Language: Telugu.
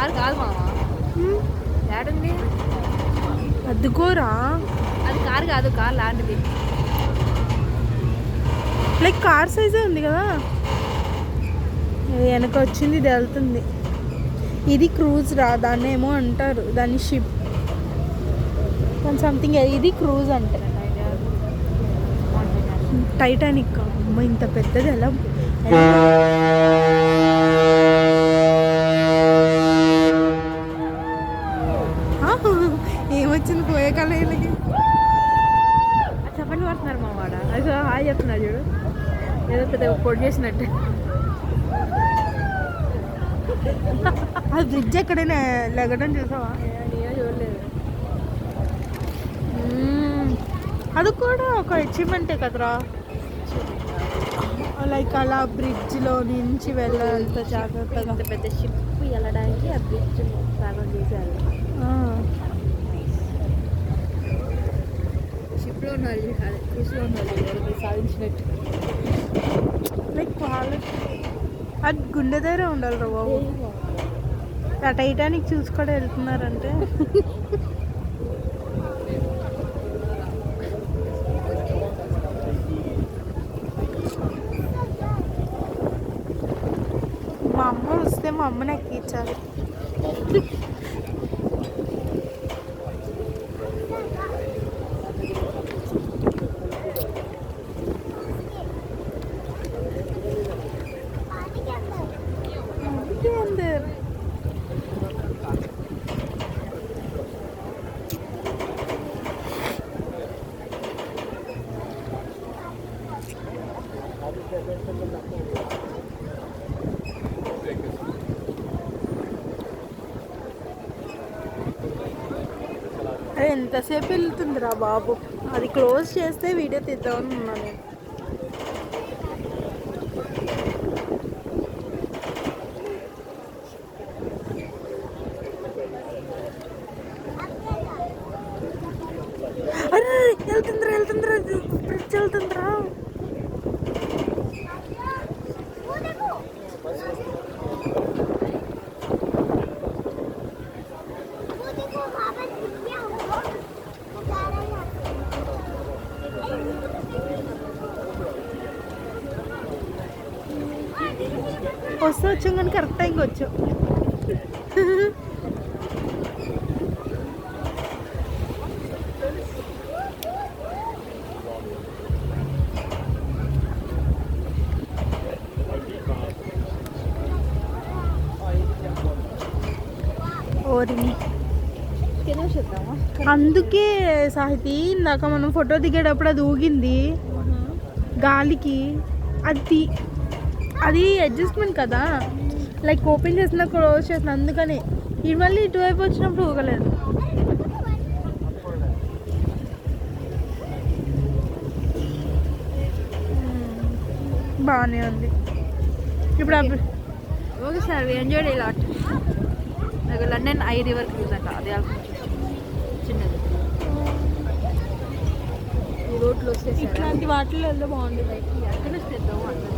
కారు కాదు మామ, ఏడుంది అద్దుకోరా, అది కారు కాదు, కార్ లాంటిది. లైక్ కార్ సైజే ఉంది కదా. వెనక వచ్చింది, ఇది వెళ్తుంది. ఇది క్రూజ్ రా, దాన్ని ఏమో అంటారు, దాన్ని షిప్ సంథింగ్. ఇది క్రూజ్ అంటే టైటానిక్. అమ్మ ఇంత పెద్దది ఎలా ఏమొచ్చింది పోయే కళకి. చెప్పండి పడుతున్నారు మా వాడ, అది హాయ్ చెప్తున్నారు చూడు, ఏదో పెద్ద పొడి చేసినట్టు. అది బ్రిడ్జ్ ఎక్కడైనా లెగడం చూసావా? నేనే చూడలేదు. అది కూడా ఒక అచీవ్మెంటే కదరా. లైక్ అలా బ్రిడ్జ్లో నుంచి వెళ్ళాలంత జాగ్రత్తగా. పెద్ద షిప్ వెళ్ళడానికి ఆ బ్రిడ్జ్ ప్రారంభం చేశారు. షిప్లో ఉన్నారు, కృషిలో ఉన్నారు, సాధించినట్టు. లైక్ వాళ్ళకి అది గుండె దగ్గర ఉండాలి రా బాబు. ఆ టైటానిక్ చూసి కూడా వెళ్తున్నారంటే మా అమ్మ వస్తే మా అమ్మని ఎక్కించాలి. అరే ఎంతసేపు వెళ్తుందిరా బాబు. అది క్లోజ్ చేస్తే వీడియో తీద్దామని ఉన్నా నేను. అరే వెళ్తుందిరా బ్రిడ్జ్ వెళ్తుందిరా. వస్తే వచ్చాం కానీ కరెక్ట్ టైంకి వచ్చాం. అందుకే సాహితీ ఇందాక మనం ఫోటో దిగేటప్పుడు అది ఊగింది గాలికి. అది అడ్జస్ట్మెంట్ కదా, లైక్ ఓపెన్ చేసిన క్లోజ్ చేసిన, అందుకని ఇది మళ్ళీ ఇటువైపు వచ్చినప్పుడు ఊగలేదు. బాగానే ఉంది ఇప్పుడు. Okay sir, we enjoyed a lot. నాకు లండన్ ఐ రివర్ క్రూజ్ అంట, అది చిన్నది. ఈ రోడ్లు వస్తే ఇట్లాంటి వాటిలో వెళ్తే బాగుంటుంది. ఎక్కడ చేద్దాము అర్థం